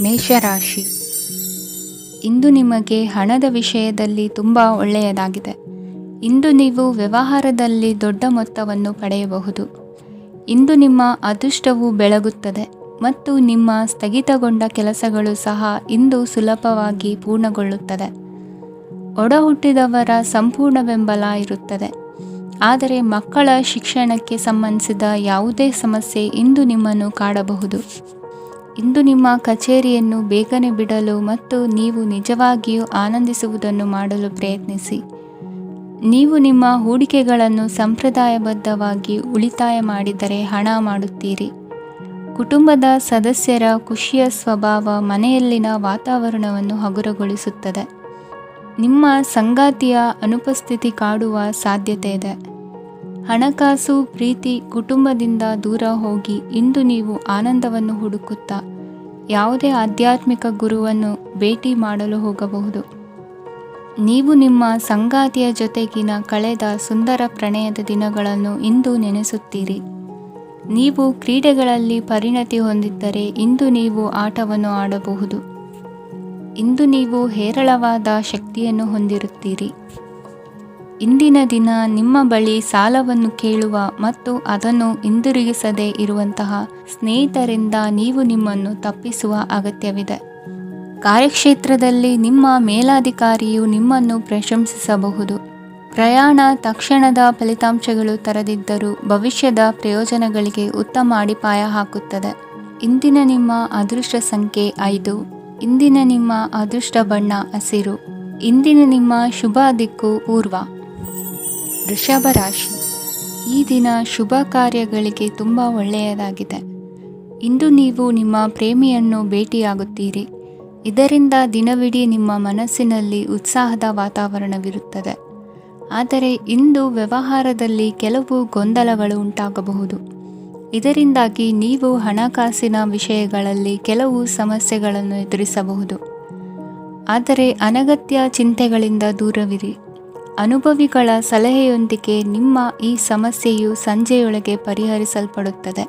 ಮೇಷರಾಶಿ. ಇಂದು ನಿಮಗೆ ಹಣದ ವಿಷಯದಲ್ಲಿ ತುಂಬ ಒಳ್ಳೆಯದಾಗಿದೆ. ಇಂದು ನೀವು ವ್ಯವಹಾರದಲ್ಲಿ ದೊಡ್ಡ ಮೊತ್ತವನ್ನು ಪಡೆಯಬಹುದು. ಇಂದು ನಿಮ್ಮ ಅದೃಷ್ಟವು ಬೆಳಗುತ್ತದೆ ಮತ್ತು ನಿಮ್ಮ ಸ್ಥಗಿತಗೊಂಡ ಕೆಲಸಗಳು ಸಹ ಇಂದು ಸುಲಭವಾಗಿ ಪೂರ್ಣಗೊಳ್ಳುತ್ತದೆ. ಒಡಹುಟ್ಟಿದವರ ಸಂಪೂರ್ಣ ಬೆಂಬಲ ಇರುತ್ತದೆ. ಆದರೆ ಮಕ್ಕಳ ಶಿಕ್ಷಣಕ್ಕೆ ಸಂಬಂಧಿಸಿದ ಯಾವುದೇ ಸಮಸ್ಯೆ ಇಂದು ನಿಮ್ಮನ್ನು ಕಾಡಬಹುದು. ಇಂದು ನಿಮ್ಮ ಕಚೇರಿಯನ್ನು ಬೇಗನೆ ಬಿಡಲು ಮತ್ತು ನೀವು ನಿಜವಾಗಿಯೂ ಆನಂದಿಸುವುದನ್ನು ಮಾಡಲು ಪ್ರಯತ್ನಿಸಿ. ನೀವು ನಿಮ್ಮ ಹೂಡಿಕೆಗಳನ್ನು ಸಂಪ್ರದಾಯಬದ್ಧವಾಗಿ ಉಳಿತಾಯ ಮಾಡಿದರೆ ಹಣ ಮಾಡುತ್ತೀರಿ. ಕುಟುಂಬದ ಸದಸ್ಯರ ಖುಷಿಯ ಸ್ವಭಾವ ಮನೆಯಲ್ಲಿನ ವಾತಾವರಣವನ್ನು ಹಗುರಗೊಳಿಸುತ್ತದೆ. ನಿಮ್ಮ ಸಂಗಾತಿಯ ಅನುಪಸ್ಥಿತಿ ಕಾಡುವ ಸಾಧ್ಯತೆ ಇದೆ. ಹಣಕಾಸು, ಪ್ರೀತಿ, ಕುಟುಂಬದಿಂದ ದೂರ ಹೋಗಿ ಇಂದು ನೀವು ಆನಂದವನ್ನು ಹುಡುಕುತ್ತಾ ಯಾವುದೇ ಆಧ್ಯಾತ್ಮಿಕ ಗುರುವನ್ನು ಭೇಟಿ ಮಾಡಲು ಹೋಗಬಹುದು. ನೀವು ನಿಮ್ಮ ಸಂಗಾತಿಯ ಜೊತೆಗಿನ ಕಳೆದ ಸುಂದರ ಪ್ರಣಯದ ದಿನಗಳನ್ನು ಇಂದು ನೆನೆಸುತ್ತೀರಿ. ನೀವು ಕ್ರೀಡೆಗಳಲ್ಲಿ ಪರಿಣತಿ ಹೊಂದಿದ್ದರೆ ಇಂದು ನೀವು ಆಟವನ್ನು ಆಡಬಹುದು. ಇಂದು ನೀವು ಹೇರಳವಾದ ಶಕ್ತಿಯನ್ನು ಹೊಂದಿರುತ್ತೀರಿ. ಇಂದಿನ ದಿನ ನಿಮ್ಮ ಬಳಿ ಸಾಲವನ್ನು ಕೇಳುವ ಮತ್ತು ಅದನ್ನು ಹಿಂದಿರುಗಿಸದೇ ಇರುವಂತಹ ಸ್ನೇಹಿತರಿಂದ ನೀವು ನಿಮ್ಮನ್ನು ತಪ್ಪಿಸುವ ಅಗತ್ಯವಿದೆ. ಕಾರ್ಯಕ್ಷೇತ್ರದಲ್ಲಿ ನಿಮ್ಮ ಮೇಲಾಧಿಕಾರಿಯು ನಿಮ್ಮನ್ನು ಪ್ರಶಂಸಿಸಬಹುದು. ಪ್ರಯಾಣ ತಕ್ಷಣದ ಫಲಿತಾಂಶಗಳು ತರದಿದ್ದರೂ ಭವಿಷ್ಯದ ಪ್ರಯೋಜನಗಳಿಗೆ ಉತ್ತಮ ಅಡಿಪಾಯ ಹಾಕುತ್ತದೆ. ಇಂದಿನ ನಿಮ್ಮ ಅದೃಷ್ಟ ಸಂಖ್ಯೆ 5. ಇಂದಿನ ನಿಮ್ಮ ಅದೃಷ್ಟ ಬಣ್ಣ ಹಸಿರು. ಇಂದಿನ ನಿಮ್ಮ ಶುಭ ದಿಕ್ಕು ಪೂರ್ವ. ವೃಷಭ ರಾಶಿ. ಈ ದಿನ ಶುಭ ಕಾರ್ಯಗಳಿಗೆ ತುಂಬ ಒಳ್ಳೆಯದಾಗಿದೆ. ಇಂದು ನೀವು ನಿಮ್ಮ ಪ್ರೇಮಿಯನ್ನು ಭೇಟಿಯಾಗುತ್ತೀರಿ. ಇದರಿಂದ ದಿನವಿಡೀ ನಿಮ್ಮ ಮನಸ್ಸಿನಲ್ಲಿ ಉತ್ಸಾಹದ ವಾತಾವರಣವಿರುತ್ತದೆ. ಆದರೆ ಇಂದು ವ್ಯವಹಾರದಲ್ಲಿ ಕೆಲವು ಗೊಂದಲಗಳು ಉಂಟಾಗಬಹುದು. ಇದರಿಂದಾಗಿ ನೀವು ಹಣಕಾಸಿನ ವಿಷಯಗಳಲ್ಲಿ ಕೆಲವು ಸಮಸ್ಯೆಗಳನ್ನು ಎದುರಿಸಬಹುದು. ಆದರೆ ಅನಗತ್ಯ ಚಿಂತೆಗಳಿಂದ ದೂರವಿರಿ. ಅನುಭವಿಗಳ ಸಲಹೆಯೊಂದಿಗೆ ನಿಮ್ಮ ಈ ಸಮಸ್ಯೆಯು ಸಂಜೆಯೊಳಗೆ ಪರಿಹರಿಸಲ್ಪಡುತ್ತದೆ.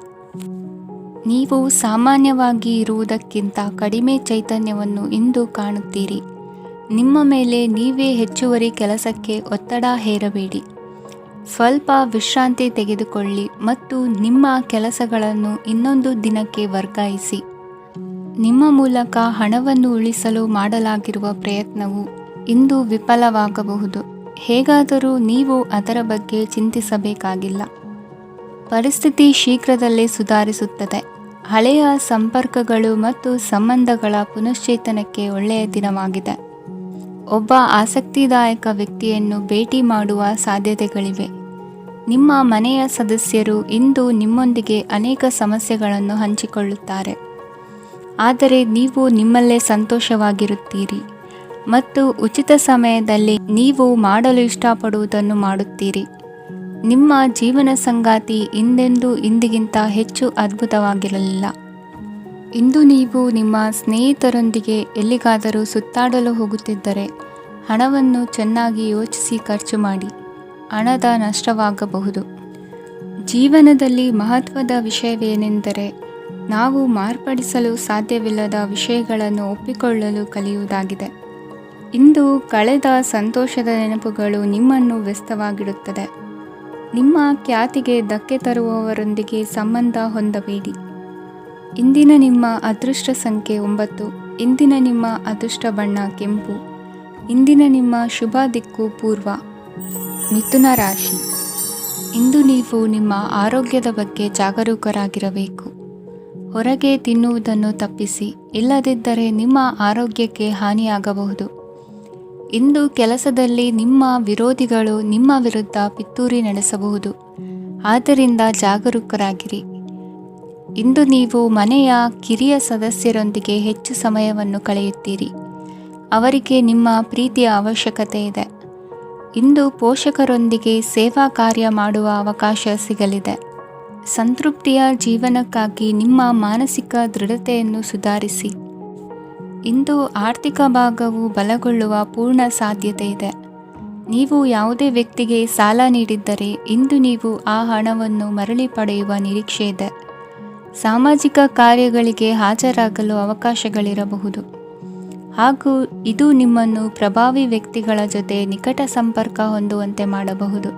ನೀವು ಸಾಮಾನ್ಯವಾಗಿ ಇರುವುದಕ್ಕಿಂತ ಕಡಿಮೆ ಚೈತನ್ಯವನ್ನು ಇಂದು ಕಾಣುತ್ತೀರಿ. ನಿಮ್ಮ ಮೇಲೆ ನೀವೇ ಹೆಚ್ಚುವರಿ ಕೆಲಸಕ್ಕೆ ಒತ್ತಡ ಹೇರಬೇಡಿ. ಸ್ವಲ್ಪ ವಿಶ್ರಾಂತಿ ತೆಗೆದುಕೊಳ್ಳಿ ಮತ್ತು ನಿಮ್ಮ ಕೆಲಸಗಳನ್ನು ಇನ್ನೊಂದು ದಿನಕ್ಕೆ ವರ್ಗಾಯಿಸಿ. ನಿಮ್ಮ ಮೂಲಕ ಹಣವನ್ನು ಉಳಿಸಲು ಮಾಡಲಾಗಿರುವ ಪ್ರಯತ್ನವು ಇಂದು ವಿಫಲವಾಗಬಹುದು. ಹೇಗಾದರೂ ನೀವು ಅದರ ಬಗ್ಗೆ ಚಿಂತಿಸಬೇಕಾಗಿಲ್ಲ. ಪರಿಸ್ಥಿತಿ ಶೀಘ್ರದಲ್ಲೇ ಸುಧಾರಿಸುತ್ತದೆ. ಹಳೆಯ ಸಂಪರ್ಕಗಳು ಮತ್ತು ಸಂಬಂಧಗಳ ಪುನಶ್ಚೇತನಕ್ಕೆ ಒಳ್ಳೆಯ ದಿನವಾಗಿದೆ. ಒಬ್ಬ ಆಸಕ್ತಿದಾಯಕ ವ್ಯಕ್ತಿಯನ್ನು ಭೇಟಿ ಮಾಡುವ ಸಾಧ್ಯತೆಗಳಿವೆ. ನಿಮ್ಮ ಮನೆಯ ಸದಸ್ಯರು ಇಂದು ನಿಮ್ಮೊಂದಿಗೆ ಅನೇಕ ಸಮಸ್ಯೆಗಳನ್ನು ಹಂಚಿಕೊಳ್ಳುತ್ತಾರೆ. ಆದರೆ ನೀವು ನಿಮ್ಮಲ್ಲೇ ಸಂತೋಷವಾಗಿರುತ್ತೀರಿ ಮತ್ತು ಉಚಿತ ಸಮಯದಲ್ಲಿ ನೀವು ಮಾಡಲು ಇಷ್ಟಪಡುವುದನ್ನು ಮಾಡುತ್ತೀರಿ. ನಿಮ್ಮ ಜೀವನ ಸಂಗಾತಿ ಇಂದೆಂದೂ ಇಂದಿಗಿಂತ ಹೆಚ್ಚು ಅದ್ಭುತವಾಗಿರಲಿಲ್ಲ. ಇಂದು ನೀವು ನಿಮ್ಮ ಸ್ನೇಹಿತರೊಂದಿಗೆ ಎಲ್ಲಿಗಾದರೂ ಸುತ್ತಾಡಲು ಹೋಗುತ್ತಿದ್ದರೆ ಹಣವನ್ನು ಚೆನ್ನಾಗಿ ಯೋಚಿಸಿ ಖರ್ಚು ಮಾಡಿ. ಹಣದ ನಷ್ಟವಾಗಬಹುದು. ಜೀವನದಲ್ಲಿ ಮಹತ್ವದ ವಿಷಯವೇನೆಂದರೆ ನಾವು ಮಾರ್ಪಡಿಸಲು ಸಾಧ್ಯವಿಲ್ಲದ ವಿಷಯಗಳನ್ನು ಒಪ್ಪಿಕೊಳ್ಳಲು ಕಲಿಯುವುದಾಗಿದೆ. ಇಂದು ಕಳೆದ ಸಂತೋಷದ ನೆನಪುಗಳು ನಿಮ್ಮನ್ನು ವ್ಯಸ್ತವಾಗಿಡುತ್ತದೆ. ನಿಮ್ಮ ಖ್ಯಾತಿಗೆ ಧಕ್ಕೆ ತರುವವರೊಂದಿಗೆ ಸಂಬಂಧ ಹೊಂದಬೇಡಿ. ಇಂದಿನ ನಿಮ್ಮ ಅದೃಷ್ಟ ಸಂಖ್ಯೆ 9. ಇಂದಿನ ನಿಮ್ಮ ಅದೃಷ್ಟ ಬಣ್ಣ ಕೆಂಪು. ಇಂದಿನ ನಿಮ್ಮ ಶುಭ ದಿಕ್ಕು ಪೂರ್ವ. ಮಿಥುನ ರಾಶಿ. ಇಂದು ನೀವು ನಿಮ್ಮ ಆರೋಗ್ಯದ ಬಗ್ಗೆ ಜಾಗರೂಕರಾಗಿರಬೇಕು. ಹೊರಗೆ ತಿನ್ನುವುದನ್ನು ತಪ್ಪಿಸಿ, ಇಲ್ಲದಿದ್ದರೆ ನಿಮ್ಮ ಆರೋಗ್ಯಕ್ಕೆ ಹಾನಿಯಾಗಬಹುದು. ಇಂದು ಕೆಲಸದಲ್ಲಿ ನಿಮ್ಮ ವಿರೋಧಿಗಳು ನಿಮ್ಮ ವಿರುದ್ಧ ಪಿತೂರಿ ನಡೆಸಬಹುದು. ಆದ್ದರಿಂದ ಜಾಗರೂಕರಾಗಿರಿ. ಇಂದು ನೀವು ಮನೆಯ ಕಿರಿಯ ಸದಸ್ಯರೊಂದಿಗೆ ಹೆಚ್ಚು ಸಮಯವನ್ನು ಕಳೆಯುತ್ತೀರಿ. ಅವರಿಗೆ ನಿಮ್ಮ ಪ್ರೀತಿಯ ಅವಶ್ಯಕತೆ ಇದೆ. ಇಂದು ಪೋಷಕರೊಂದಿಗೆ ಸೇವಾ ಕಾರ್ಯ ಮಾಡುವ ಅವಕಾಶ ಸಿಗಲಿದೆ. ಸಂತೃಪ್ತಿಯ ಜೀವನಕ್ಕಾಗಿ ನಿಮ್ಮ ಮಾನಸಿಕ ದೃಢತೆಯನ್ನು ಸುಧಾರಿಸಿ. ಇಂದು ಆರ್ಥಿಕ ಭಾಗವು ಬಲಗೊಳ್ಳುವ ಪೂರ್ಣ ಸಾಧ್ಯತೆ ಇದೆ. ನೀವು ಯಾವುದೇ ವ್ಯಕ್ತಿಗೆ ಸಾಲ ನೀಡಿದ್ದರೆ ಇಂದು ನೀವು ಆ ಹಣವನ್ನು ಮರಳಿ ಪಡೆಯುವ ನಿರೀಕ್ಷೆ ಇದೆ. ಸಾಮಾಜಿಕ ಕಾರ್ಯಗಳಿಗೆ ಹಾಜರಾಗಲು ಅವಕಾಶಗಳಿರಬಹುದು ಹಾಗೂ ಇದು ನಿಮ್ಮನ್ನು ಪ್ರಭಾವಿ ವ್ಯಕ್ತಿಗಳ ಜೊತೆ ನಿಕಟ ಸಂಪರ್ಕ ಹೊಂದುವಂತೆ ಮಾಡಬಹುದು.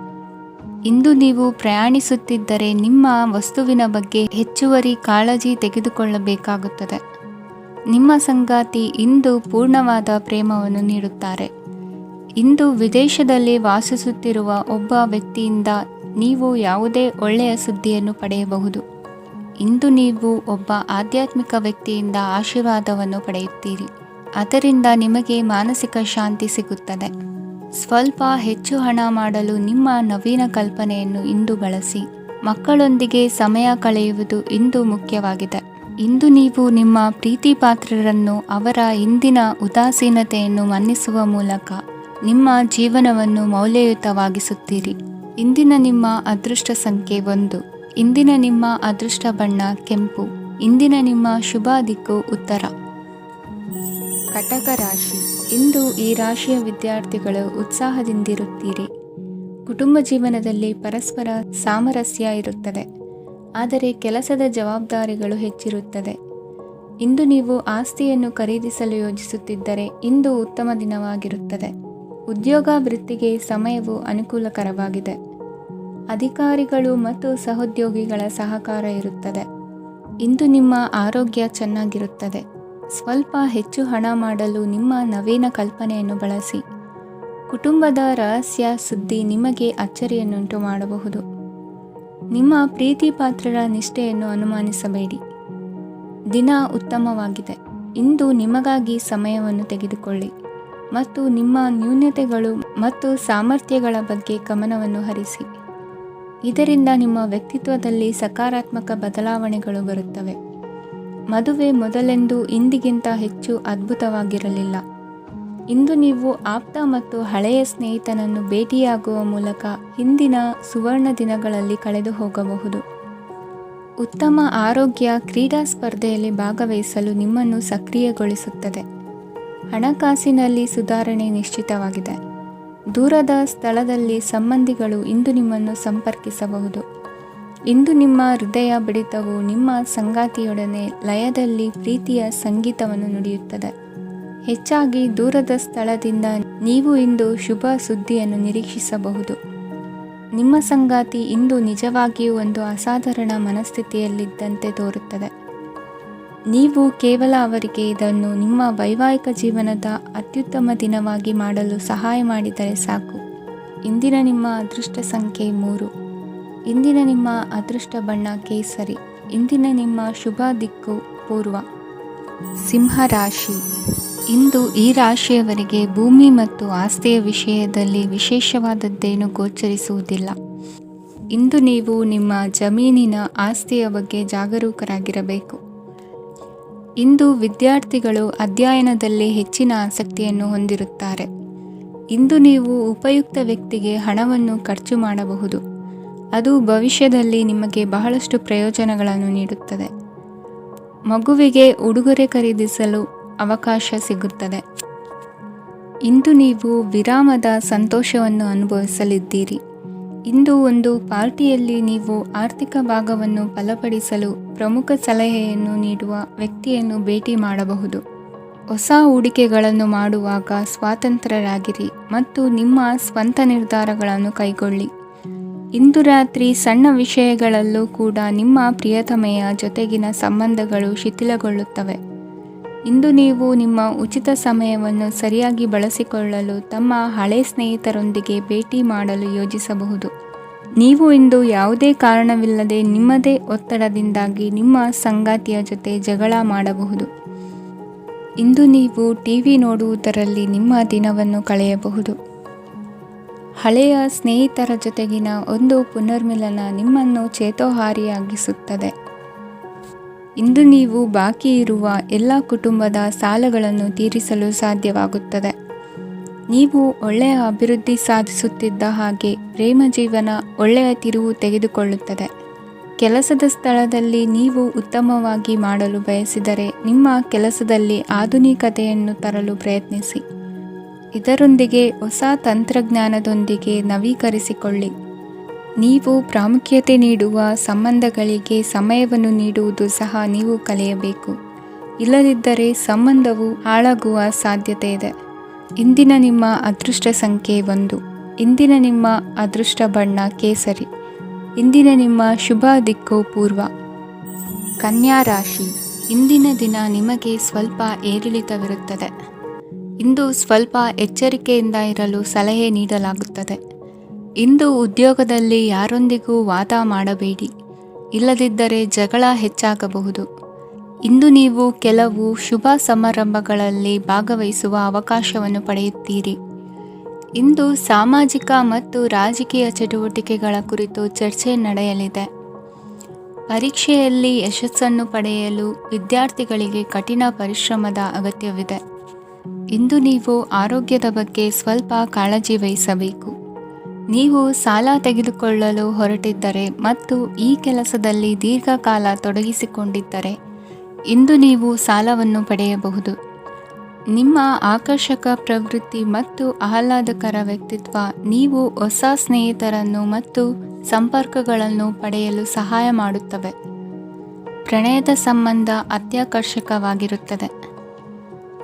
ಇಂದು ನೀವು ಪ್ರಯಾಣಿಸುತ್ತಿದ್ದರೆ ನಿಮ್ಮ ವಸ್ತುವಿನ ಬಗ್ಗೆ ಹೆಚ್ಚುವರಿ ಕಾಳಜಿ ತೆಗೆದುಕೊಳ್ಳಬೇಕಾಗುತ್ತದೆ. ನಿಮ್ಮ ಸಂಗಾತಿ ಇಂದು ಪೂರ್ಣವಾದ ಪ್ರೇಮವನ್ನು ನೀಡುತ್ತಾರೆ. ಇಂದು ವಿದೇಶದಲ್ಲಿ ವಾಸಿಸುತ್ತಿರುವ ಒಬ್ಬ ವ್ಯಕ್ತಿಯಿಂದ ನೀವು ಯಾವುದೇ ಒಳ್ಳೆಯ ಸುದ್ದಿಯನ್ನು ಪಡೆಯಬಹುದು. ಇಂದು ನೀವು ಒಬ್ಬ ಆಧ್ಯಾತ್ಮಿಕ ವ್ಯಕ್ತಿಯಿಂದ ಆಶೀರ್ವಾದವನ್ನು ಪಡೆಯುತ್ತೀರಿ. ಅದರಿಂದ ನಿಮಗೆ ಮಾನಸಿಕ ಶಾಂತಿ ಸಿಗುತ್ತದೆ. ಸ್ವಲ್ಪ ಹೆಚ್ಚು ಹಣ ಮಾಡಲು ನಿಮ್ಮ ನವೀನ ಕಲ್ಪನೆಯನ್ನು ಇಂದು ಬಳಸಿ. ಮಕ್ಕಳೊಂದಿಗೆ ಸಮಯ ಕಳೆಯುವುದು ಇಂದು ಮುಖ್ಯವಾಗಿದೆ. ಇಂದು ನೀವು ನಿಮ್ಮ ಪ್ರೀತಿ ಪಾತ್ರರನ್ನು ಅವರ ಇಂದಿನ ಉದಾಸೀನತೆಯನ್ನು ಮನ್ನಿಸುವ ಮೂಲಕ ನಿಮ್ಮ ಜೀವನವನ್ನು ಮೌಲ್ಯಯುತವಾಗಿಸುತ್ತೀರಿ. ಇಂದಿನ ನಿಮ್ಮ ಅದೃಷ್ಟ ಸಂಖ್ಯೆ 1. ಇಂದಿನ ನಿಮ್ಮ ಅದೃಷ್ಟ ಬಣ್ಣ ಕೆಂಪು. ಇಂದಿನ ನಿಮ್ಮ ಶುಭ ದಿಕ್ಕು ಉತ್ತರ. ಕಟಕ ರಾಶಿ. ಇಂದು ಈ ರಾಶಿಯ ವಿದ್ಯಾರ್ಥಿಗಳು ಉತ್ಸಾಹದಿಂದಿರುತ್ತೀರಿ. ಕುಟುಂಬ ಜೀವನದಲ್ಲಿ ಪರಸ್ಪರ ಸಾಮರಸ್ಯ ಇರುತ್ತದೆ, ಆದರೆ ಕೆಲಸದ ಜವಾಬ್ದಾರಿಗಳು ಹೆಚ್ಚಿರುತ್ತದೆ. ಇಂದು ನೀವು ಆಸ್ತಿಯನ್ನು ಖರೀದಿಸಲು ಯೋಜಿಸುತ್ತಿದ್ದರೆ ಇಂದು ಉತ್ತಮ ದಿನವಾಗಿರುತ್ತದೆ. ಉದ್ಯೋಗ ವೃತ್ತಿಗೆ ಸಮಯವು ಅನುಕೂಲಕರವಾಗಿದೆ. ಅಧಿಕಾರಿಗಳು ಮತ್ತು ಸಹೋದ್ಯೋಗಿಗಳ ಸಹಕಾರ ಇರುತ್ತದೆ. ಇಂದು ನಿಮ್ಮ ಆರೋಗ್ಯ ಚೆನ್ನಾಗಿರುತ್ತದೆ. ಸ್ವಲ್ಪ ಹೆಚ್ಚು ಹಣ ಮಾಡಲು ನಿಮ್ಮ ನವೀನ ಕಲ್ಪನೆಯನ್ನು ಬಳಸಿ. ಕುಟುಂಬದ ರಹಸ್ಯ ಸುದ್ದಿ ನಿಮಗೆ ಅಚ್ಚರಿಯನ್ನುಂಟು ಮಾಡಬಹುದು. ನಿಮ್ಮ ಪ್ರೀತಿ ಪಾತ್ರರ ನಿಷ್ಠೆಯನ್ನು ಅನುಮಾನಿಸಬೇಡಿ. ದಿನ ಉತ್ತಮವಾಗಿದೆ. ಇಂದು ನಿಮಗಾಗಿ ಸಮಯವನ್ನು ತೆಗೆದುಕೊಳ್ಳಿ ಮತ್ತು ನಿಮ್ಮ ನ್ಯೂನತೆಗಳು ಮತ್ತು ಸಾಮರ್ಥ್ಯಗಳ ಬಗ್ಗೆ ಗಮನವನ್ನು ಹರಿಸಿ. ಇದರಿಂದ ನಿಮ್ಮ ವ್ಯಕ್ತಿತ್ವದಲ್ಲಿ ಸಕಾರಾತ್ಮಕ ಬದಲಾವಣೆಗಳು ಬರುತ್ತವೆ. ಮದುವೆ ಮೊದಲೆಂದು ಇಂದಿಗಿಂತ ಹೆಚ್ಚು ಅದ್ಭುತವಾಗಿರಲಿಲ್ಲ. ಇಂದು ನೀವು ಆಪ್ತ ಮತ್ತು ಹಳೆಯ ಸ್ನೇಹಿತನನ್ನು ಭೇಟಿಯಾಗುವ ಮೂಲಕ ಹಿಂದಿನ ಸುವರ್ಣ ದಿನಗಳಲ್ಲಿ ಕಳೆದು ಹೋಗಬಹುದು. ಉತ್ತಮ ಆರೋಗ್ಯ ಕ್ರೀಡಾ ಸ್ಪರ್ಧೆಯಲ್ಲಿ ಭಾಗವಹಿಸಲು ನಿಮ್ಮನ್ನು ಸಕ್ರಿಯಗೊಳಿಸುತ್ತದೆ. ಹಣಕಾಸಿನಲ್ಲಿ ಸುಧಾರಣೆ ನಿಶ್ಚಿತವಾಗಿದೆ. ದೂರದ ಸ್ಥಳದಲ್ಲಿ ಸಂಬಂಧಿಗಳು ಇಂದು ನಿಮ್ಮನ್ನು ಸಂಪರ್ಕಿಸಬಹುದು. ಇಂದು ನಿಮ್ಮ ಹೃದಯ ಬಡಿತವು ನಿಮ್ಮ ಸಂಗಾತಿಯೊಡನೆ ಲಯದಲ್ಲಿ ಪ್ರೀತಿಯ ಸಂಗೀತವನ್ನು ನುಡಿಯುತ್ತದೆ. ಹೆಚ್ಚಾಗಿ ದೂರದ ಸ್ಥಳದಿಂದ ನೀವು ಇಂದು ಶುಭ ಸುದ್ದಿಯನ್ನು ನಿರೀಕ್ಷಿಸಬಹುದು. ನಿಮ್ಮ ಸಂಗಾತಿ ಇಂದು ನಿಜವಾಗಿಯೂ ಒಂದು ಅಸಾಧಾರಣ ಮನಸ್ಥಿತಿಯಲ್ಲಿದ್ದಂತೆ ತೋರುತ್ತದೆ. ನೀವು ಕೇವಲ ಅವರಿಗೆ ಇದನ್ನು ನಿಮ್ಮ ವೈವಾಹಿಕ ಜೀವನದ ಅತ್ಯುತ್ತಮ ದಿನವಾಗಿ ಮಾಡಲು ಸಹಾಯ ಮಾಡಿದರೆ ಸಾಕು. ಇಂದಿನ ನಿಮ್ಮ ಅದೃಷ್ಟ ಸಂಖ್ಯೆ 3. ಇಂದಿನ ನಿಮ್ಮ ಅದೃಷ್ಟ ಬಣ್ಣ ಕೇಸರಿ. ಇಂದಿನ ನಿಮ್ಮ ಶುಭ ದಿಕ್ಕು ಪೂರ್ವ. ಸಿಂಹ ರಾಶಿ. ಇಂದು ಈ ರಾಶಿಯವರಿಗೆ ಭೂಮಿ ಮತ್ತು ಆಸ್ತಿಯ ವಿಷಯದಲ್ಲಿ ವಿಶೇಷವಾದದ್ದೇನು ಗೋಚರಿಸುವುದಿಲ್ಲ. ಇಂದು ನೀವು ನಿಮ್ಮ ಜಮೀನಿನ ಆಸ್ತಿಯ ಬಗ್ಗೆ ಜಾಗರೂಕರಾಗಿರಬೇಕು. ಇಂದು ವಿದ್ಯಾರ್ಥಿಗಳು ಅಧ್ಯಯನದಲ್ಲಿ ಹೆಚ್ಚಿನ ಆಸಕ್ತಿಯನ್ನು ಹೊಂದಿರುತ್ತಾರೆ. ಇಂದು ನೀವು ಉಪಯುಕ್ತ ವ್ಯಕ್ತಿಗೆ ಹಣವನ್ನು ಖರ್ಚು ಮಾಡಬಹುದು. ಅದು ಭವಿಷ್ಯದಲ್ಲಿ ನಿಮಗೆ ಬಹಳಷ್ಟು ಪ್ರಯೋಜನಗಳನ್ನು ನೀಡುತ್ತದೆ. ಮಗುವಿಗೆ ಉಡುಗೊರೆ ಖರೀದಿಸಲು ಅವಕಾಶ ಸಿಗುತ್ತದೆ. ಇಂದು ನೀವು ವಿರಾಮದ ಸಂತೋಷವನ್ನು ಅನುಭವಿಸಲಿದ್ದೀರಿ. ಇಂದು ಒಂದು ಪಾರ್ಟಿಯಲ್ಲಿ ನೀವು ಆರ್ಥಿಕ ಭಾಗವನ್ನು ಬಲಪಡಿಸಲು ಪ್ರಮುಖ ಸಲಹೆಯನ್ನು ನೀಡುವ ವ್ಯಕ್ತಿಯನ್ನು ಭೇಟಿ ಮಾಡಬಹುದು. ಹೊಸ ಹೂಡಿಕೆಗಳನ್ನು ಮಾಡುವಾಗ ಸ್ವತಂತ್ರರಾಗಿರಿ ಮತ್ತು ನಿಮ್ಮ ಸ್ವಂತ ನಿರ್ಧಾರಗಳನ್ನು ಕೈಗೊಳ್ಳಿ. ಇಂದು ರಾತ್ರಿ ಸಣ್ಣ ವಿಷಯಗಳಲ್ಲೂ ಕೂಡ ನಿಮ್ಮ ಪ್ರಿಯತಮೆಯ ಜೊತೆಗಿನ ಸಂಬಂಧಗಳು ಶಿಥಿಲಗೊಳ್ಳುತ್ತವೆ. ಇಂದು ನೀವು ನಿಮ್ಮ ಉಚಿತ ಸಮಯವನ್ನು ಸರಿಯಾಗಿ ಬಳಸಿಕೊಳ್ಳಲು ತಮ್ಮ ಹಳೆ ಸ್ನೇಹಿತರೊಂದಿಗೆ ಭೇಟಿ ಮಾಡಲು ಯೋಜಿಸಬಹುದು. ನೀವು ಇಂದು ಯಾವುದೇ ಕಾರಣವಿಲ್ಲದೆ ನಿಮ್ಮದೇ ಒತ್ತಡದಿಂದಾಗಿ ನಿಮ್ಮ ಸಂಗಾತಿಯ ಜೊತೆ ಜಗಳ ಮಾಡಬಹುದು. ಇಂದು ನೀವು ಟಿವಿ ನೋಡುವುದರಲ್ಲಿ ನಿಮ್ಮ ದಿನವನ್ನು ಕಳೆಯಬಹುದು. ಹಳೆಯ ಸ್ನೇಹಿತರ ಜೊತೆಗಿನ ಒಂದು ಪುನರ್ಮಿಲನ ನಿಮ್ಮನ್ನು ಚೇತೋಹಾರಿಯಾಗಿಸುತ್ತದೆ. ಇಂದು ನೀವು ಬಾಕಿ ಇರುವ ಎಲ್ಲ ಕುಟುಂಬದ ಸಾಲಗಳನ್ನು ತೀರಿಸಲು ಸಾಧ್ಯವಾಗುತ್ತದೆ. ನೀವು ಒಳ್ಳೆಯ ಅಭಿವೃದ್ಧಿ ಸಾಧಿಸುತ್ತಿದ್ದ ಹಾಗೆ ಪ್ರೇಮ ಜೀವನ ಒಳ್ಳೆಯ ತಿರುವು ತೆಗೆದುಕೊಳ್ಳುತ್ತದೆ. ಕೆಲಸದ ಸ್ಥಳದಲ್ಲಿ ನೀವು ಉತ್ತಮವಾಗಿ ಮಾಡಲು ಬಯಸಿದರೆ ನಿಮ್ಮ ಕೆಲಸದಲ್ಲಿ ಆಧುನಿಕತೆಯನ್ನು ತರಲು ಪ್ರಯತ್ನಿಸಿ. ಇದರೊಂದಿಗೆ ಹೊಸ ತಂತ್ರಜ್ಞಾನದೊಂದಿಗೆ ನವೀಕರಿಸಿಕೊಳ್ಳಿ. ನೀವು ಪ್ರಾಮುಖ್ಯತೆ ನೀಡುವ ಸಂಬಂಧಗಳಿಗೆ ಸಮಯವನ್ನು ನೀಡುವುದು ಸಹ ನೀವು ಕಲಿಯಬೇಕು. ಇಲ್ಲದಿದ್ದರೆ ಸಂಬಂಧವು ಹಾಳಾಗುವ ಸಾಧ್ಯತೆ ಇದೆ. ಇಂದಿನ ನಿಮ್ಮ ಅದೃಷ್ಟ ಸಂಖ್ಯೆ 1. ಇಂದಿನ ನಿಮ್ಮ ಅದೃಷ್ಟ ಬಣ್ಣ ಕೇಸರಿ. ಇಂದಿನ ನಿಮ್ಮ ಶುಭ ದಿಕ್ಕು ಪೂರ್ವ. ಕನ್ಯಾ ರಾಶಿ. ಇಂದಿನ ದಿನ ನಿಮಗೆ ಸ್ವಲ್ಪ ಏರಿಳಿತವಿರುತ್ತದೆ. ಇಂದು ಸ್ವಲ್ಪ ಎಚ್ಚರಿಕೆಯಿಂದ ಇರಲು ಸಲಹೆ ನೀಡಲಾಗುತ್ತದೆ. ಇಂದು ಉದ್ಯೋಗದಲ್ಲಿ ಯಾರೊಂದಿಗೂ ವಾದ ಮಾಡಬೇಡಿ, ಇಲ್ಲದಿದ್ದರೆ ಜಗಳ ಹೆಚ್ಚಾಗಬಹುದು. ಇಂದು ನೀವು ಕೆಲವು ಶುಭ ಸಮಾರಂಭಗಳಲ್ಲಿ ಭಾಗವಹಿಸುವ ಅವಕಾಶವನ್ನು ಪಡೆಯುತ್ತೀರಿ. ಇಂದು ಸಾಮಾಜಿಕ ಮತ್ತು ರಾಜಕೀಯ ಚಟುವಟಿಕೆಗಳ ಕುರಿತು ಚರ್ಚೆ ನಡೆಯಲಿದೆ. ಪರೀಕ್ಷೆಯಲ್ಲಿ ಯಶಸ್ಸನ್ನು ಪಡೆಯಲು ವಿದ್ಯಾರ್ಥಿಗಳಿಗೆ ಕಠಿಣ ಪರಿಶ್ರಮದ ಅಗತ್ಯವಿದೆ. ಇಂದು ನೀವು ಆರೋಗ್ಯದ ಬಗ್ಗೆ ಸ್ವಲ್ಪ ಕಾಳಜಿ ವಹಿಸಬೇಕು. ನೀವು ಸಾಲ ತೆಗೆದುಕೊಳ್ಳಲು ಹೊರಟಿದ್ದರೆ ಮತ್ತು ಈ ಕೆಲಸದಲ್ಲಿ ದೀರ್ಘಕಾಲ ತೊಡಗಿಸಿಕೊಂಡಿದ್ದರೆ ಇಂದು ನೀವು ಸಾಲವನ್ನು ಪಡೆಯಬಹುದು. ನಿಮ್ಮ ಆಕರ್ಷಕ ಪ್ರವೃತ್ತಿ ಮತ್ತು ಆಹ್ಲಾದಕರ ವ್ಯಕ್ತಿತ್ವ ನೀವು ಹೊಸ ಸ್ನೇಹಿತರನ್ನು ಮತ್ತು ಸಂಪರ್ಕಗಳನ್ನು ಪಡೆಯಲು ಸಹಾಯ ಮಾಡುತ್ತವೆ. ಪ್ರಣಯದ ಸಂಬಂಧ ಅತ್ಯಾಕರ್ಷಕವಾಗಿರುತ್ತದೆ.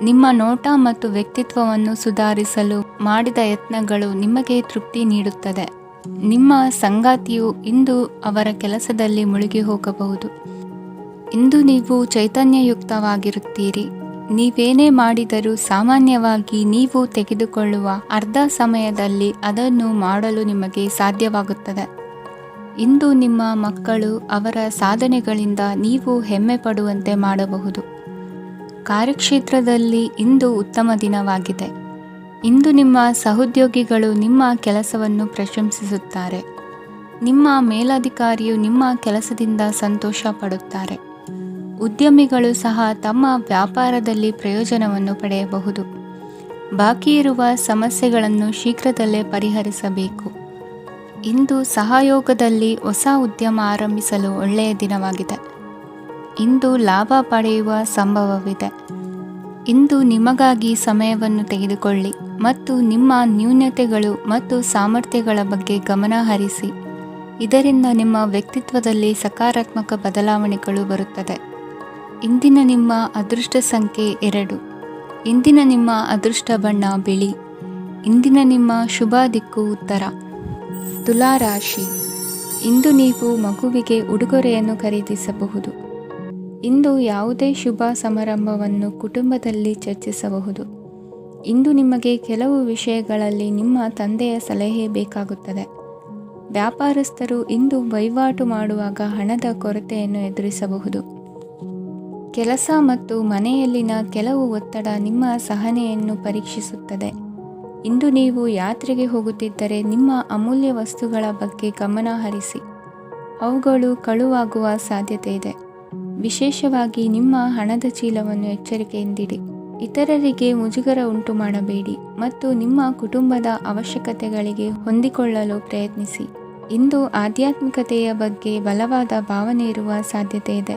ನಿಮ್ಮ ನೋಟ ಮತ್ತು ವ್ಯಕ್ತಿತ್ವವನ್ನು ಸುಧಾರಿಸಲು ಮಾಡಿದ ಯತ್ನಗಳು ನಿಮಗೆ ತೃಪ್ತಿ ನೀಡುತ್ತದೆ. ನಿಮ್ಮ ಸಂಗಾತಿಯು ಇಂದು ಅವರ ಕೆಲಸದಲ್ಲಿ ಮುಳುಗಿ ಹೋಗಬಹುದು. ಇಂದು ನೀವು ಚೈತನ್ಯಯುಕ್ತವಾಗಿರುತ್ತೀರಿ. ನೀವೇನೇ ಮಾಡಿದರೂ ಸಾಮಾನ್ಯವಾಗಿ ನೀವು ತೆಗೆದುಕೊಳ್ಳುವ ಅರ್ಧ ಸಮಯದಲ್ಲಿ ಅದನ್ನು ಮಾಡಲು ನಿಮಗೆ ಸಾಧ್ಯವಾಗುತ್ತದೆ. ಇಂದು ನಿಮ್ಮ ಮಕ್ಕಳು ಅವರ ಸಾಧನೆಗಳಿಂದ ನೀವು ಹೆಮ್ಮೆ ಪಡುವಂತೆ ಮಾಡಬಹುದು. ಕಾರ್ಯಕ್ಷೇತ್ರದಲ್ಲಿ ಇಂದು ಉತ್ತಮ ದಿನವಾಗಿದೆ. ಇಂದು ನಿಮ್ಮ ಸಹೋದ್ಯೋಗಿಗಳು ನಿಮ್ಮ ಕೆಲಸವನ್ನು ಪ್ರಶಂಸಿಸುತ್ತಾರೆ. ನಿಮ್ಮ ಮೇಲಧಿಕಾರಿಯು ನಿಮ್ಮ ಕೆಲಸದಿಂದ ಸಂತೋಷ ಪಡುತ್ತಾರೆ. ಉದ್ಯಮಿಗಳು ಸಹ ತಮ್ಮ ವ್ಯಾಪಾರದಲ್ಲಿ ಪ್ರಯೋಜನವನ್ನು ಪಡೆಯಬಹುದು. ಬಾಕಿ ಇರುವ ಸಮಸ್ಯೆಗಳನ್ನು ಶೀಘ್ರದಲ್ಲೇ ಪರಿಹರಿಸಬೇಕು. ಇಂದು ಸಹಯೋಗದಲ್ಲಿ ಹೊಸ ಉದ್ಯಮ ಆರಂಭಿಸಲು ಒಳ್ಳೆಯ ದಿನವಾಗಿದೆ. ಇಂದು ಲಾಭ ಪಡೆಯುವ ಸಂಭವವಿದೆ. ಇಂದು ನಿಮಗಾಗಿ ಸಮಯವನ್ನು ತೆಗೆದುಕೊಳ್ಳಿ ಮತ್ತು ನಿಮ್ಮ ನ್ಯೂನತೆಗಳು ಮತ್ತು ಸಾಮರ್ಥ್ಯಗಳ ಬಗ್ಗೆ ಗಮನ ಹರಿಸಿ. ಇದರಿಂದ ನಿಮ್ಮ ವ್ಯಕ್ತಿತ್ವದಲ್ಲಿ ಸಕಾರಾತ್ಮಕ ಬದಲಾವಣೆಗಳು ಬರುತ್ತದೆ. ಇಂದಿನ ನಿಮ್ಮ ಅದೃಷ್ಟ ಸಂಖ್ಯೆ 2. ಇಂದಿನ ನಿಮ್ಮ ಅದೃಷ್ಟ ಬಣ್ಣ ಬಿಳಿ. ಇಂದಿನ ನಿಮ್ಮ ಶುಭ ದಿಕ್ಕು ಉತ್ತರ. ತುಲಾ ರಾಶಿ. ಇಂದು ನೀವು ಮಗುವಿಗೆ ಉಡುಗೊರೆಯನ್ನು ಖರೀದಿಸಬಹುದು. ಇಂದು ಯಾವುದೇ ಶುಭ ಸಮಾರಂಭವನ್ನು ಕುಟುಂಬದಲ್ಲಿ ಚರ್ಚಿಸಬಹುದು. ಇಂದು ನಿಮಗೆ ಕೆಲವು ವಿಷಯಗಳಲ್ಲಿ ನಿಮ್ಮ ತಂದೆಯ ಸಲಹೆ ಬೇಕಾಗುತ್ತದೆ. ವ್ಯಾಪಾರಸ್ಥರು ಇಂದು ವಹಿವಾಟು ಮಾಡುವಾಗ ಹಣದ ಕೊರತೆಯನ್ನು ಎದುರಿಸಬಹುದು. ಕೆಲಸ ಮತ್ತು ಮನೆಯಲ್ಲಿನ ಕೆಲವು ಒತ್ತಡ ನಿಮ್ಮ ಸಹನೆಯನ್ನು ಪರೀಕ್ಷಿಸುತ್ತದೆ. ಇಂದು ನೀವು ಯಾತ್ರೆಗೆ ಹೋಗುತ್ತಿದ್ದರೆ ನಿಮ್ಮ ಅಮೂಲ್ಯ ವಸ್ತುಗಳ ಬಗ್ಗೆ ಗಮನ ಹರಿಸಿ. ಅವುಗಳು ಕಳುವಾಗುವ ಸಾಧ್ಯತೆ ಇದೆ. ವಿಶೇಷವಾಗಿ ನಿಮ್ಮ ಹಣದ ಚೀಲವನ್ನು ಎಚ್ಚರಿಕೆಯಿಂದಿಡಿ. ಇತರರಿಗೆ ಮುಜುಗರ ಉಂಟು ಮಾಡಬೇಡಿ ಮತ್ತು ನಿಮ್ಮ ಕುಟುಂಬದ ಅವಶ್ಯಕತೆಗಳಿಗೆ ಹೊಂದಿಕೊಳ್ಳಲು ಪ್ರಯತ್ನಿಸಿ. ಇಂದು ಆಧ್ಯಾತ್ಮಿಕತೆಯ ಬಗ್ಗೆ ಬಲವಾದ ಭಾವನೆ ಇರುವ ಸಾಧ್ಯತೆ ಇದೆ.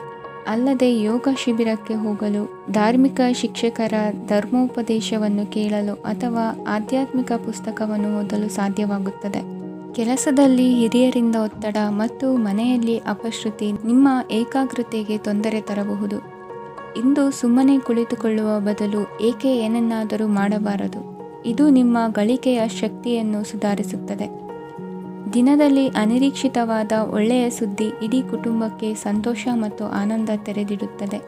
ಅಲ್ಲದೆ ಯೋಗ ಶಿಬಿರಕ್ಕೆ ಹೋಗಲು, ಧಾರ್ಮಿಕ ಶಿಕ್ಷಕರ ಧರ್ಮೋಪದೇಶವನ್ನು ಕೇಳಲು ಅಥವಾ ಆಧ್ಯಾತ್ಮಿಕ ಪುಸ್ತಕವನ್ನು ಓದಲು ಸಾಧ್ಯವಾಗುತ್ತದೆ. ಕೆಲಸದಲ್ಲಿ ಹಿರಿಯರಿಂದ ಒತ್ತಡ ಮತ್ತು ಮನೆಯಲ್ಲಿ ಅಪಶ್ರುತಿ ನಿಮ್ಮ ಏಕಾಗ್ರತೆಗೆ ತೊಂದರೆ ತರಬಹುದು. ಇಂದು ಸುಮ್ಮನೆ ಕುಳಿತುಕೊಳ್ಳುವ ಬದಲು ಏಕೆ ಏನನ್ನಾದರೂ ಮಾಡಬಾರದು. ಇದು ನಿಮ್ಮ ಗಳಿಕೆಯ ಶಕ್ತಿಯನ್ನು ಸುಧಾರಿಸುತ್ತದೆ. ದಿನದಲ್ಲಿ ಅನಿರೀಕ್ಷಿತವಾದ ಒಳ್ಳೆಯ ಸುದ್ದಿ ಇಡೀ ಕುಟುಂಬಕ್ಕೆ ಸಂತೋಷ ಮತ್ತು ಆನಂದ ತೆರೆದಿಡುತ್ತದೆ.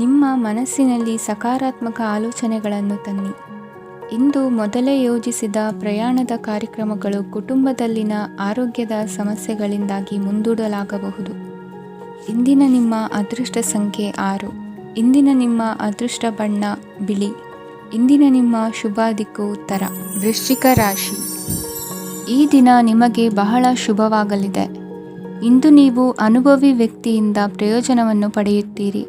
ನಿಮ್ಮ ಮನಸ್ಸಿನಲ್ಲಿ ಸಕಾರಾತ್ಮಕ ಆಲೋಚನೆಗಳನ್ನು ತನ್ನಿ. ಇಂದು ಮೊದಲೇ ಯೋಜಿಸಿದ ಪ್ರಯಾಣದ ಕಾರ್ಯಕ್ರಮಗಳು ಕುಟುಂಬದಲ್ಲಿನ ಆರೋಗ್ಯದ ಸಮಸ್ಯೆಗಳಿಂದಾಗಿ ಮುಂದೂಡಲಾಗಬಹುದು. ಇಂದಿನ ನಿಮ್ಮ ಅದೃಷ್ಟ ಸಂಖ್ಯೆ 6. ಇಂದಿನ ನಿಮ್ಮ ಅದೃಷ್ಟ ಬಣ್ಣ ಬಿಳಿ. ಇಂದಿನ ನಿಮ್ಮ ಶುಭ ದಿಕ್ಕು ಉತ್ತರ. ವೃಶ್ಚಿಕ ರಾಶಿ. ಈ ದಿನ ನಿಮಗೆ ಬಹಳ ಶುಭವಾಗಲಿದೆ. ಇಂದು ನೀವು ಅನುಭವಿ ವ್ಯಕ್ತಿಯಿಂದ ಪ್ರಯೋಜನವನ್ನು ಪಡೆಯುತ್ತೀರಿ,